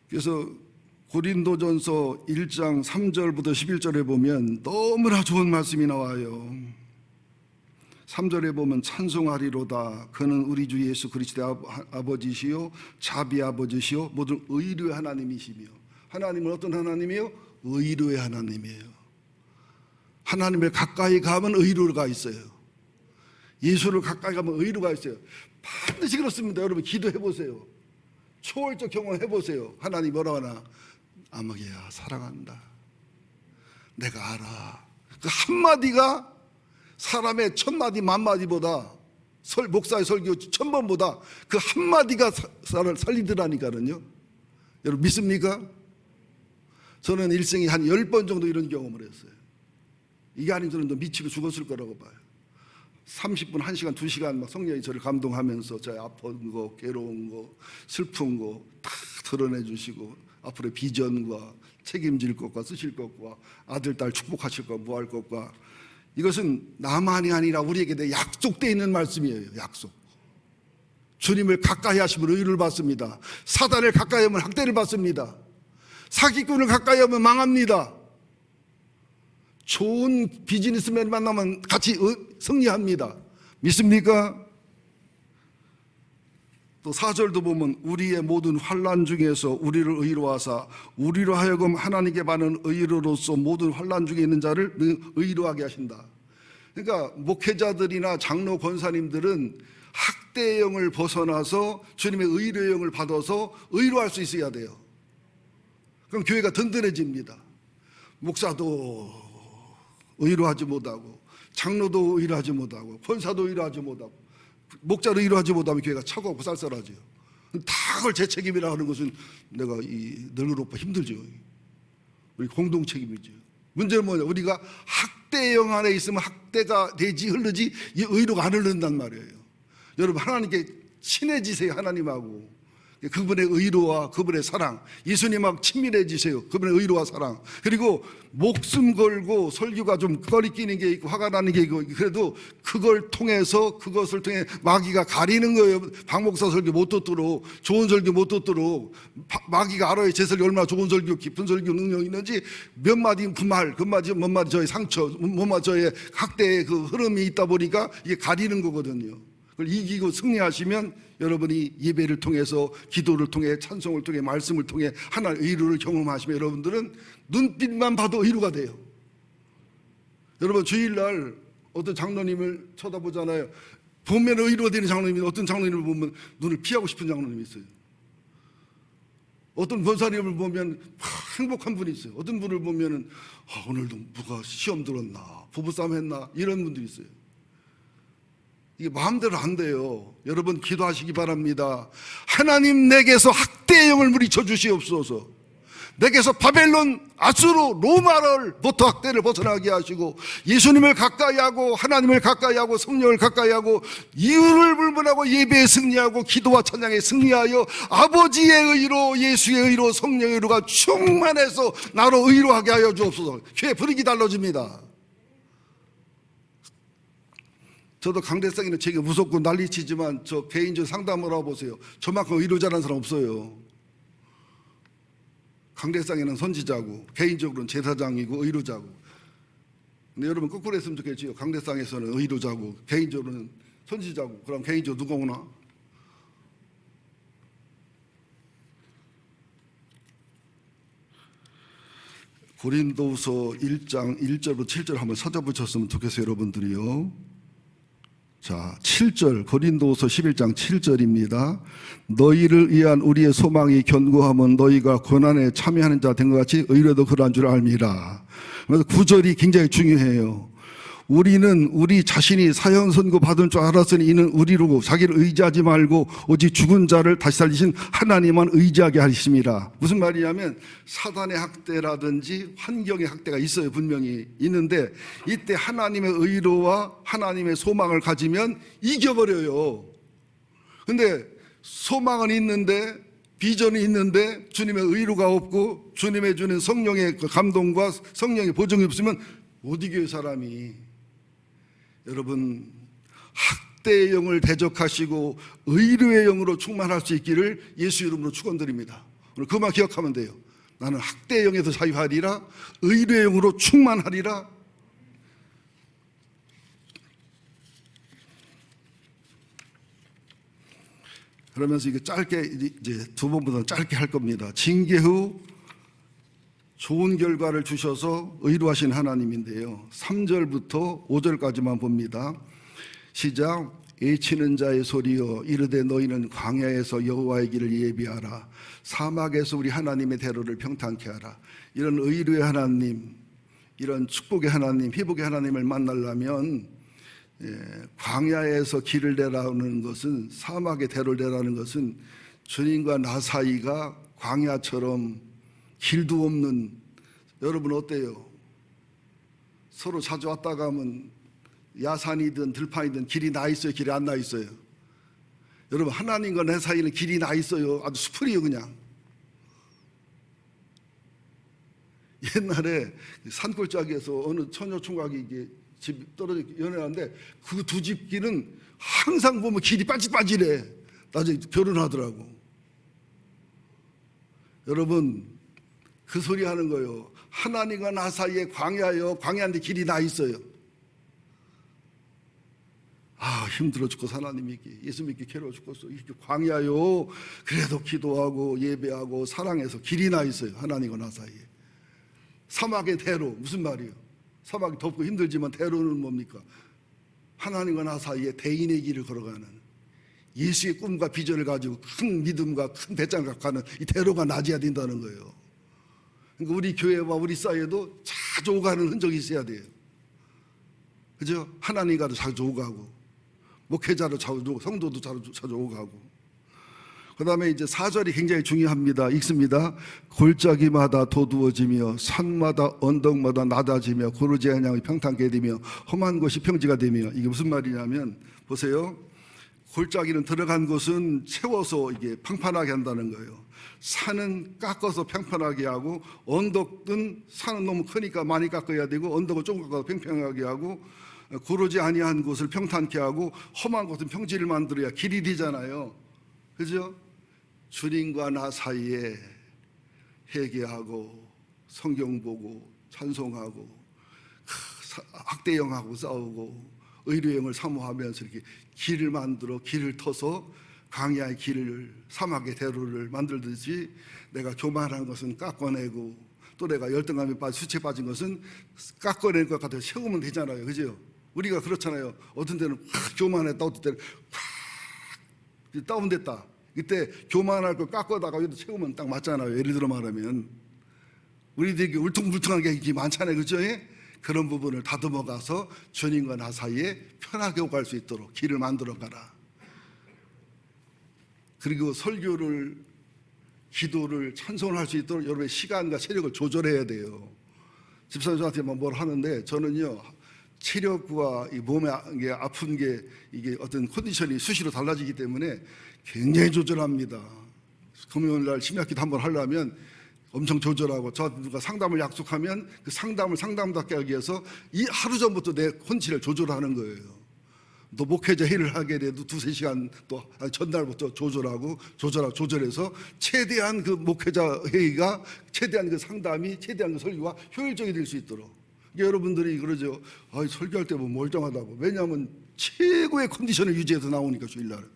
그래서 고린도전서 1장 3절부터 11절에 보면 너무나 좋은 말씀이 나와요. 3절에 보면 찬송하리로다. 그는 우리 주 예수 그리스도의 아버지시요 자비 아버지시요 모든 의로의 하나님이시며. 하나님은 어떤 하나님이에요? 의로의 하나님이에요. 하나님을 가까이 가면 의로가 있어요. 예수를 가까이 가면 의로가 있어요. 반드시 그렇습니다. 여러분 기도해 보세요. 초월적 경험해 보세요. 하나님 뭐라고 하나? 아마개야 사랑한다. 내가 알아. 그 한마디가 사람의 천마디 만마디보다 목사의 설교 1000번보다 그 한마디가 사람을 살리더라니까요. 여러분 믿습니까? 저는 일생에 한 10번 정도 이런 경험을 했어요. 이게 아닌 저는 더 미치고 죽었을 거라고 봐요. 30분, 1시간, 2시간 막 성령이 저를 감동하면서 저의 아픈 거, 괴로운 거, 슬픈 거 다 드러내 주시고 앞으로의 비전과 책임질 것과 쓰실 것과 아들, 딸 축복하실 것, 뭐 할 것과 이것은 나만이 아니라 우리에게 약속되어 있는 말씀이에요. 약속. 주님을 가까이 하시면 의를 받습니다. 사단을 가까이 하면 학대를 받습니다. 사기꾼을 가까이 하면 망합니다. 좋은 비즈니스맨 만나면 같이 승리합니다. 믿습니까? 또 4절도 보면 우리의 모든 환난 중에서 우리를 의로 하사 우리로 하여금 하나님께 받는 의로로서 모든 환난 중에 있는 자를 의로하게 하신다. 그러니까 목회자들이나 장로 권사님들은 학대의 영을 벗어나서 주님의 의로의 영을 받아서 의로할 수 있어야 돼요. 그럼 교회가 든든해집니다. 목사도 의로하지 못하고 장로도 의로하지 못하고 권사도 의로하지 못하고 목자도 의로하지 못하면 교회가 차고하고 쌀쌀하죠. 다 그걸 제 책임이라 하는 것은 내가 늙은 오빠 힘들죠. 우리 공동 책임이죠. 문제는 뭐냐? 우리가 학대의 영 안에 있으면 학대가 되지 흐르지 이 의로가 안 흐른단 말이에요. 여러분 하나님께 친해지세요. 하나님하고 그분의 의로와 그분의 사랑, 예수님하고 친밀해지세요. 그분의 의로와 사랑. 그리고 목숨 걸고 설교가 좀 꺼리끼는 게 있고 화가 나는 게 있고 그래도 그것을 통해 마귀가 가리는 거예요. 박 목사 설교 못 듣도록, 좋은 설교 못 듣도록 마귀가 알아요. 제 설교 얼마나 좋은 설교, 깊은 설교 능력이 있는지 몇 마디 그 말, 몇 마디 저의 상처, 몇 마디 저의 학대의 그 흐름이 있다 보니까 이게 가리는 거거든요. 그걸 이기고 승리하시면 여러분이 예배를 통해서 기도를 통해 찬송을 통해 말씀을 통해 하나님의 의로를 경험하시면 여러분들은 눈빛만 봐도 의로가 돼요. 여러분 주일날 어떤 장로님을 쳐다보잖아요. 보면 의로가 되는 장로님이 어떤 장로님을 보면 눈을 피하고 싶은 장로님이 있어요. 어떤 권사님을 보면 행복한 분이 있어요. 어떤 분을 보면은 오늘도 누가 시험 들었나 부부싸움 했나 이런 분들이 있어요. 이게 마음대로 안 돼요. 여러분 기도하시기 바랍니다. 하나님 내게서 학대의 영을 물리쳐 주시옵소서. 내게서 바벨론, 아수르, 로마로부터 학대를 벗어나게 하시고 예수님을 가까이 하고 하나님을 가까이 하고 성령을 가까이 하고 이유를 불문하고 예배에 승리하고 기도와 찬양에 승리하여 아버지의 의로 예수의 의로 성령의 의로가 충만해서 나로 의로하게 하여 주옵소서. 교회 분위기 달라집니다. 저도 강대상에는 되게 무섭고 난리치지만 저 개인적으로 상담을 하고 보세요. 저만큼 의로자라는 사람 없어요. 강대상에는 선지자고 개인적으로는 제사장이고 의로자고. 근데 여러분 거꾸로 했으면 좋겠지요. 강대상에서는 의로자고 개인적으로는 선지자고. 그럼 개인적으로 누가 오나? 고린도후서 1장 1절부터 7절 한번 찾아보셨으면 좋겠어요. 여러분들이요. 자, 7절 고린도후서 11장 7절입니다. 너희를 위한 우리의 소망이 견고하면 너희가 고난에 참여하는 자 된 것 같이 의뢰도 그러한 줄 알미라. 그래서 9절이 굉장히 중요해요. 우리는 우리 자신이 사형 선고 받을 줄 알았으니 이는 우리로 자기를 의지하지 말고 오직 죽은 자를 다시 살리신 하나님만 의지하게 하심이라. 무슨 말이냐면 사단의 학대라든지 환경의 학대가 있어요. 분명히 있는데 이때 하나님의 의로와 하나님의 소망을 가지면 이겨버려요. 근데 소망은 있는데 비전이 있는데 주님의 의로가 없고 주님의 주는 성령의 감동과 성령의 보증이 없으면 못 이겨요. 사람이. 여러분 학대의 영을 대적하시고 의로의 영으로 충만할 수 있기를 예수 이름으로 축원드립니다. 오늘 그만 기억하면 돼요. 나는 학대의 영에서 자유하리라 의로의 영으로 충만하리라. 그러면서 이게 짧게 이제 두 번보다 짧게 할 겁니다. 징계 후 좋은 결과를 주셔서 의로하신 하나님인데요. 3절부터 5절까지만 봅니다. 시작. 애치는 자의 소리여 이르되 너희는 광야에서 여호와의 길을 예비하라. 사막에서 우리 하나님의 대로를 평탄케 하라. 이런 의로의 하나님, 이런 축복의 하나님, 회복의 하나님을 만나려면 광야에서 길을 내라는 것은, 사막의 대로를 내라는 것은 주님과 나 사이가 광야처럼 길도 없는, 여러분 어때요? 서로 자주 왔다 가면 야산이든 들판이든 길이 나 있어요? 길이 안 나 있어요? 여러분, 하나님과 내 사이는 길이 나 있어요? 아주 수풀이에요 그냥. 옛날에 산골짜기에서 어느 처녀총각이 이게 집 떨어져 연애하는데 그 두 집 길은 항상 보면 길이 빠질빠질해. 나중에 결혼하더라고. 여러분, 그 소리 하는 거예요. 하나님과 나 사이에 광야요, 광야인데 길이 나 있어요. 아, 힘들어 죽겠어. 하나님 믿기, 예수 믿기 괴로워 죽겠어. 이렇게 광야요, 그래도 기도하고 예배하고 사랑해서 길이 나 있어요. 하나님과 나 사이에. 사막의 대로, 무슨 말이에요? 사막이 덥고 힘들지만 대로는 뭡니까? 하나님과 나 사이에 대인의 길을 걸어가는, 예수의 꿈과 비전을 가지고 큰 믿음과 큰 배짱을 가는 이 대로가 낮아야 된다는 거예요. 그러니까 우리 교회와 우리 사이에도 자주 오가는 흔적이 있어야 돼요. 그죠? 하나님과도 자주 오가고, 목회자도 자주 오고, 성도도 자주 오가고. 그 다음에 이제 4절이 굉장히 중요합니다. 읽습니다. 골짜기마다 도두어지며 산마다 언덕마다 낮아지며 고르지 아니하고 평탄케 되며 험한 곳이 평지가 되며. 이게 무슨 말이냐면, 보세요. 골짜기는 들어간 곳은 채워서 이게 평판하게 한다는 거예요. 산은 깎아서 평평하게 하고, 언덕은 산은 너무 크니까 많이 깎아야 되고, 언덕은 조금 깎아서 평평하게 하고, 고르지 아니한 곳을 평탄케 하고, 험한 곳은 평지를 만들어야 길이 되잖아요. 그죠? 주님과 나 사이에 회개하고 성경 보고 찬송하고 학대형하고 싸우고 의료형을 사모하면서 이렇게 길을 만들어, 길을 터서 광야의 길을, 사막의 대로를 만들듯이, 내가 교만한 것은 깎아내고, 또 내가 열등감에 빠져 수치에 빠진 것은 깎아낼 것 같아서 세우면 되잖아요. 그죠? 우리가 그렇잖아요. 어떤 때는 확 교만했다, 어떤 때는 확 다운됐다. 그때 교만할 걸 깎아다가 여기다 채우면 딱 맞잖아요. 예를 들어 말하면 우리들이 울퉁불퉁한 게 이렇게 많잖아요. 그죠? 그런 부분을 다듬어 가서 주님과 나 사이에 편하게 오갈 수 있도록 길을 만들어 가라. 그리고 설교를, 기도를, 찬송을 할 수 있도록 여러분의 시간과 체력을 조절해야 돼요. 집사님 저한테 뭘 하는데, 저는요 체력과 이 몸에 아픈 게, 이게 어떤 컨디션이 수시로 달라지기 때문에 굉장히 조절합니다. 금요일날 심야기도 한번 하려면 엄청 조절하고, 저한테 누가 상담을 약속하면 그 상담을 상담답게 하기 위해서 이 하루 전부터 내 컨디션을 조절하는 거예요. 또 목회자 회의를 하게 돼도 두세 시간 또 전날부터 조절해서 최대한 그 목회자 회의가, 최대한 그 상담이, 최대한 그 설교가 효율적이 될 수 있도록. 여러분들이 그러죠. 설교할 때 뭐 멀쩡하다고. 왜냐하면 최고의 컨디션을 유지해서 나오니까 주일날은.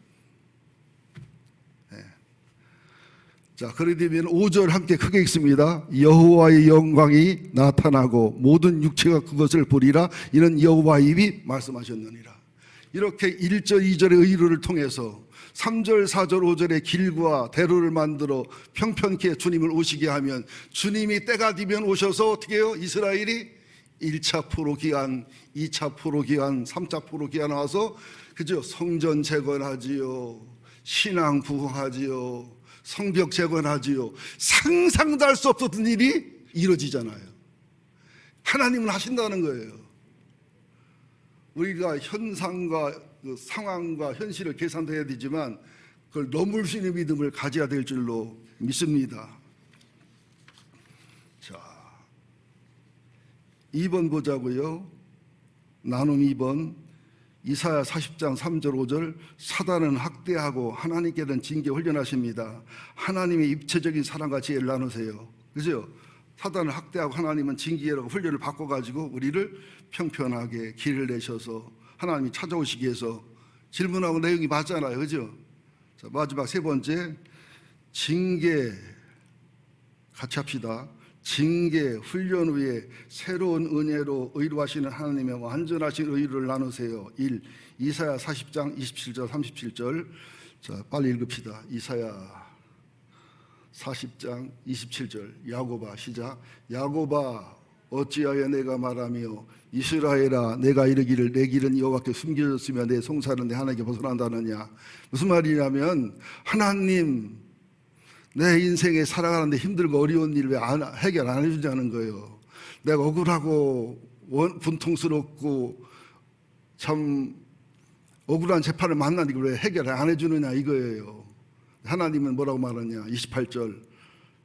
자, 그러면 5절 함께 크게 읽습니다. 여호와의 영광이 나타나고 모든 육체가 그것을 보리라. 이는 여호와의 입이 말씀하셨느니라. 이렇게 1절, 2절의 의로를 통해서 3절, 4절, 5절의 길과 대로를 만들어 평평케 주님을 오시게 하면, 주님이 때가 되면 오셔서 어떻게 해요? 이스라엘이 1차 포로기한, 2차 포로기한, 3차 포로기한 와서, 그죠? 성전 재건하지요, 신앙 부흥하지요, 성벽 재건하지요. 상상도 할 수 없었던 일이 이루어지잖아요. 하나님은 하신다는 거예요. 우리가 현상과 그 상황과 현실을 계산해야 되지만 그걸 넘을 수 있는 믿음을 가져야 될 줄로 믿습니다. 자, 2번 보자고요. 나눔 2번. 이사야 40장 3절 5절. 사단은 학대하고 하나님께는 징계 훈련하십니다. 하나님의 입체적인 사랑과 지혜를 나누세요. 그죠? 사단을 학대하고 하나님은 징계라고 훈련을 바꿔가지고 우리를 평평하게 길을 내셔서 하나님이 찾아오시기 위해서. 질문하고 내용이 맞잖아요. 그죠? 자, 마지막 세 번째, 징계 같이 합시다. 징계, 훈련 후에 새로운 은혜로 의로 하시는 하나님의 완전하신 의를 나누세요. 1. 이사야 40장 27절 37절. 자, 빨리 읽읍시다. 이사야 40장 27절. 야고바 시작. 야고바 어찌하여 내가 말하며 이스라엘아 내가 이르기를 내 길은 여호와께 숨겨졌으며 내 송사는 내 하나님께 벗어난다느냐. 무슨 말이냐면 하나님 내 인생에 살아가는데 힘들고 어려운 일 왜 해결 안 해주자는 거예요. 내가 억울하고 분통스럽고 참 억울한 재판을 만나니까 왜 해결 안 해주느냐 이거예요. 하나님은 뭐라고 말하냐. 28절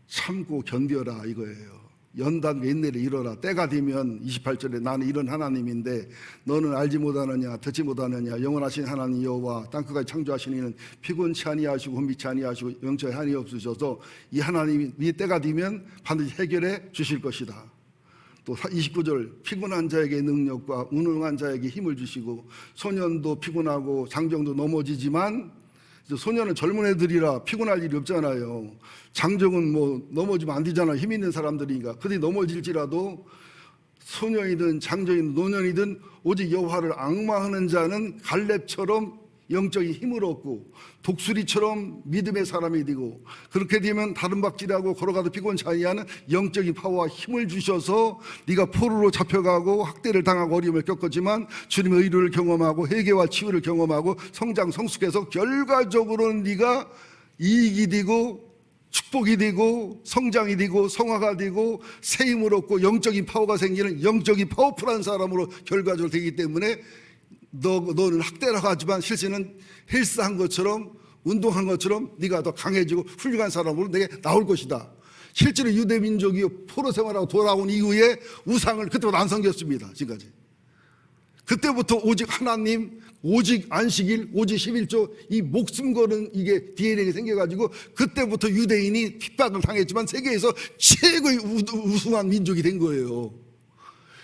참고 견뎌라 이거예요. 연단과 인내를 이뤄라. 때가 되면 28절에 나는 이런 하나님인데 너는 알지 못하느냐 듣지 못하느냐. 영원하신 하나님 여호와 땅끝까지 창조하신 이는 피곤치 아니하시고 혼미치 아니하시고 영적에 한이 없으셔서 이 하나님이 이 때가 되면 반드시 해결해 주실 것이다. 또 29절 피곤한 자에게 능력과 무능한 자에게 힘을 주시고 소년도 피곤하고 장정도 넘어지지만 소년은 젊은 애들이라 피곤할 일이 없잖아요. 장정은 뭐 넘어지면 안 되잖아요. 힘 있는 사람들이니까. 그들이 넘어질지라도 소년이든 장정이든 노년이든 오직 여호와를 앙망하는 자는 갈렙처럼 영적인 힘을 얻고 독수리처럼 믿음의 사람이 되고 그렇게 되면 다른 박질하고 걸어가도 피곤치 아니하는 영적인 파워와 힘을 주셔서 네가 포로로 잡혀가고 학대를 당하고 어려움을 겪었지만 주님의 의를 경험하고 회개와 치유를 경험하고 성장 성숙해서 결과적으로는 네가 이익이 되고 축복이 되고 성장이 되고 성화가 되고 새 힘을 얻고 영적인 파워가 생기는 영적인 파워풀한 사람으로 결과적으로 되기 때문에 너는 학대라고 하지만 실제는 헬스한 것처럼 운동한 것처럼 네가 더 강해지고 훌륭한 사람으로 내게 나올 것이다. 실제로 유대민족이 포로 생활하고 돌아온 이후에 우상을 그때부터 안 섬겼습니다. 지금까지. 그때부터 오직 하나님, 오직 안식일, 오직 11조 이 목숨 거는 이게 DNA가 생겨가지고 그때부터 유대인이 핍박을 당했지만 세계에서 최고의 우승한 민족이 된 거예요.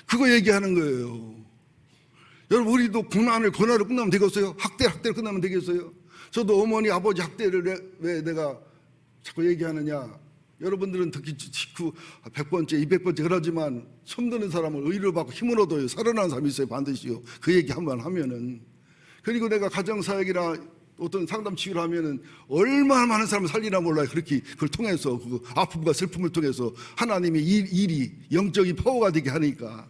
그거 얘기하는 거예요. 여러분 우리도 고난을 끝나면 되겠어요? 학대를 끝나면 되겠어요? 저도 어머니 아버지 학대를 왜 내가 자꾸 얘기하느냐. 여러분들은 듣기 싫고 100번째 200번째 그러지만 처음 듣는 사람은 의를 받고 힘을 얻어요. 살아나는 사람이 있어요. 반드시요. 그 얘기 한번 하면은. 그리고 내가 가정사역이나 어떤 상담 치유를 하면은 얼마나 많은 사람을 살리나 몰라요. 그렇게 그걸 통해서 그 아픔과 슬픔을 통해서 하나님의 일이 영적인 파워가 되게 하니까.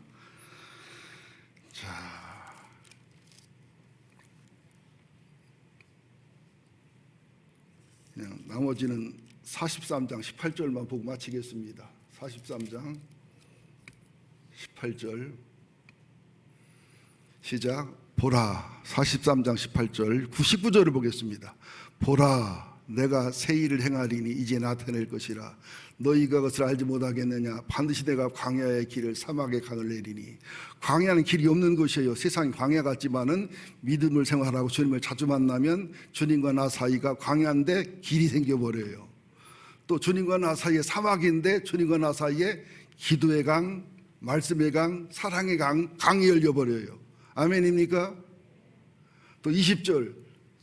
그냥 나머지는 43장 18절만 보고 마치겠습니다. 43장 18절 시작. 보라. 43장 18절 99절을 보겠습니다. 보라 내가 새 일을 행하리니 이제 나타낼 것이라 너희가 그것을 알지 못하겠느냐. 반드시 내가 광야의 길을 사막의 강을 내리니. 광야는 길이 없는 곳이에요. 세상이 광야 같지만은 믿음을 생활하고 주님을 자주 만나면 주님과 나 사이가 광야인데 길이 생겨버려요. 또 주님과 나 사이에 사막인데 주님과 나 사이에 기도의 강, 말씀의 강, 사랑의 강이 열려버려요. 아멘입니까? 또 20절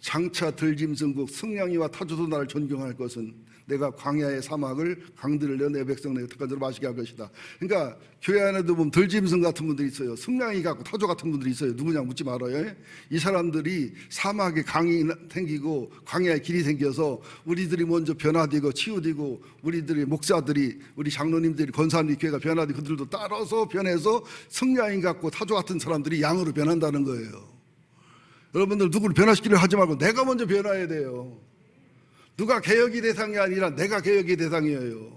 장차 들짐승국 승냥이와 타조도 나를 존경할 것은 내가 광야의 사막을 강들을 내어 내 백성 내게 특한 자로 마시게 할 것이다. 그러니까 교회 안에도 보면 들짐승 같은 분들이 있어요. 승냥이 같고 타조 같은 분들이 있어요. 누구냐 묻지 말아요. 이 사람들이 사막에 강이 생기고 광야에 길이 생겨서 우리들이 먼저 변화되고 치유되고 우리들이 목사들이 우리 장로님들이 권사님들이 교회가 변화되고 그들도 따라서 변해서 승냥이 같고 타조 같은 사람들이 양으로 변한다는 거예요. 여러분들 누구를 변화시키려 하지 말고 내가 먼저 변화해야 돼요. 누가 개혁이 대상이 아니라 내가 개혁이 대상이에요.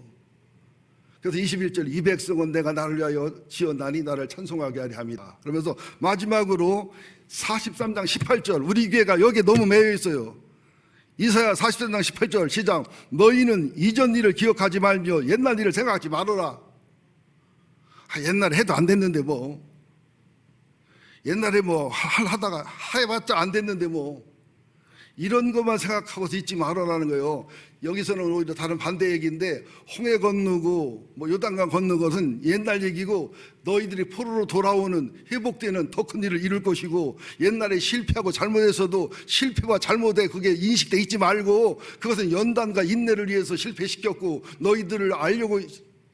그래서 21절 이 백성은 내가 나를 위하여 지었나니 나를 찬송하게 하리 함이다. 그러면서 마지막으로 43장 18절 우리 교회가 여기에 너무 매여 있어요. 이사야 43장 18절 시작. 너희는 이전 일을 기억하지 말며 옛날 일을 생각하지 말아라. 옛날에 해도 안 됐는데 뭐 옛날에 뭐 하다가 해봤자 안 됐는데 뭐 이런 것만 생각하고서 있지 말아라는 거예요. 여기서는 오히려 다른 반대 얘기인데 홍해 건너고 뭐 요단강 건너는 것은 옛날 얘기고 너희들이 포로로 돌아오는 회복되는 더 큰 일을 이룰 것이고 옛날에 실패하고 잘못해서도 실패와 잘못에 그게 인식돼 있지 말고 그것은 연단과 인내를 위해서 실패시켰고 너희들을 알려고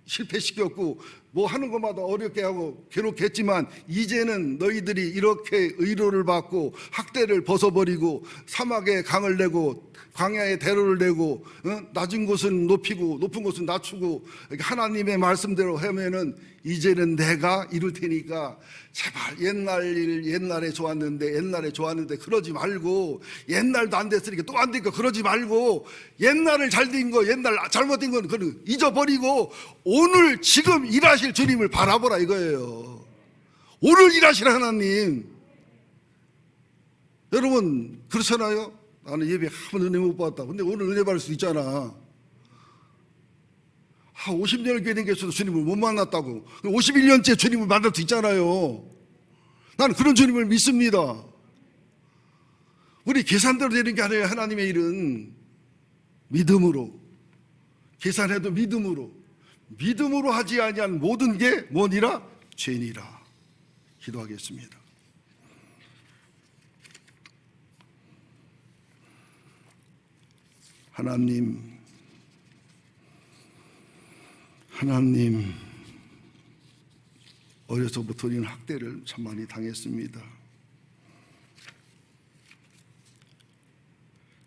실패시켰고 뭐 하는 것마다 어렵게 하고 괴롭게 했지만 이제는 너희들이 이렇게 의로를 받고 학대를 벗어버리고 사막에 강을 내고 광야에 대로를 내고 낮은 곳은 높이고 높은 곳은 낮추고 하나님의 말씀대로 하면은 이제는 내가 이룰 테니까 제발 옛날에 좋았는데 그러지 말고, 옛날도 안 됐으니까 또 안 되니까 그러지 말고, 옛날을 잘된 거 옛날 잘못된 건 그건 잊어버리고 오늘 지금 일하실 주님을 바라보라 이거예요. 오늘 일하실 하나님. 여러분 그렇잖아요. 나는 예배 한 번 은혜 못 받았다. 근데 오늘 은혜 받을 수 있잖아. 50년을 교회 다녔어도 주님을 못 만났다고. 51년째 주님을 만날 수 있잖아요. 나는 그런 주님을 믿습니다. 우리 계산대로 되는 게 아니에요. 하나님의 일은 믿음으로, 계산해도 믿음으로 하지 아니한 모든 게 뭐니라? 죄니라. 기도하겠습니다. 하나님, 어려서부터 우리는 학대를 참 많이 당했습니다.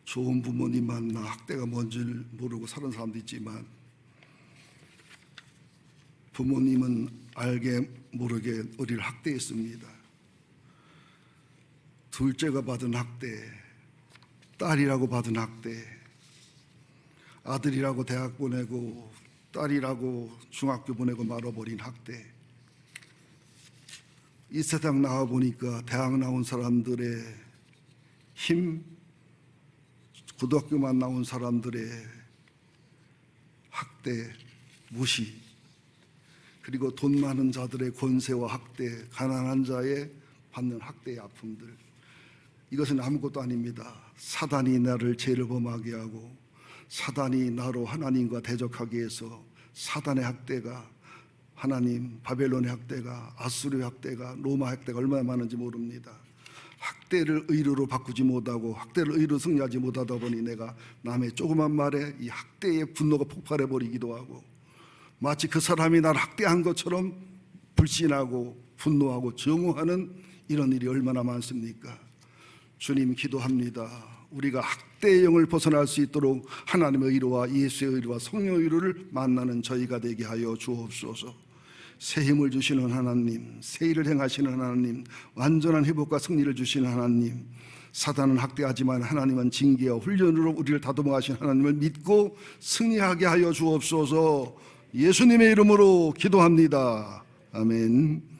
좋은 부모님 만나 학대가 뭔지를 모르고 사는 사람도 있지만 부모님은 알게 모르게 우리를 학대했습니다. 둘째가 받은 학대, 딸이라고 받은 학대, 아들이라고 대학 보내고 딸이라고 중학교 보내고 말아버린 학대. 이 세상 나와보니까 대학 나온 사람들의 힘, 고등학교만 나온 사람들의 학대, 무시, 그리고 돈 많은 자들의 권세와 학대, 가난한 자의 받는 학대의 아픔들, 이것은 아무것도 아닙니다. 사단이 나를 죄를 범하게 하고 사단이 나로 하나님과 대적하게 해서 사단의 학대가, 하나님 바벨론의 학대가, 아수르의 학대가, 로마 학대가 얼마나 많은지 모릅니다. 학대를 의로로 바꾸지 못하고 학대를 의로로 승리하지 못하다 보니 내가 남의 조그만 말에 이 학대의 분노가 폭발해버리기도 하고 마치 그 사람이 나를 학대한 것처럼 불신하고 분노하고 증오하는 이런 일이 얼마나 많습니까? 주님 기도합니다. 우리가 학대의 영을 벗어날 수 있도록 하나님의 의로와 예수의 의로와 성령의 의로를 만나는 저희가 되게 하여 주옵소서. 새 힘을 주시는 하나님, 새 일을 행하시는 하나님, 완전한 회복과 승리를 주시는 하나님, 사단은 학대하지만 하나님은 징계와 훈련으로 우리를 다듬어 가신 하나님을 믿고 승리하게 하여 주옵소서. 예수님의 이름으로 기도합니다. 아멘.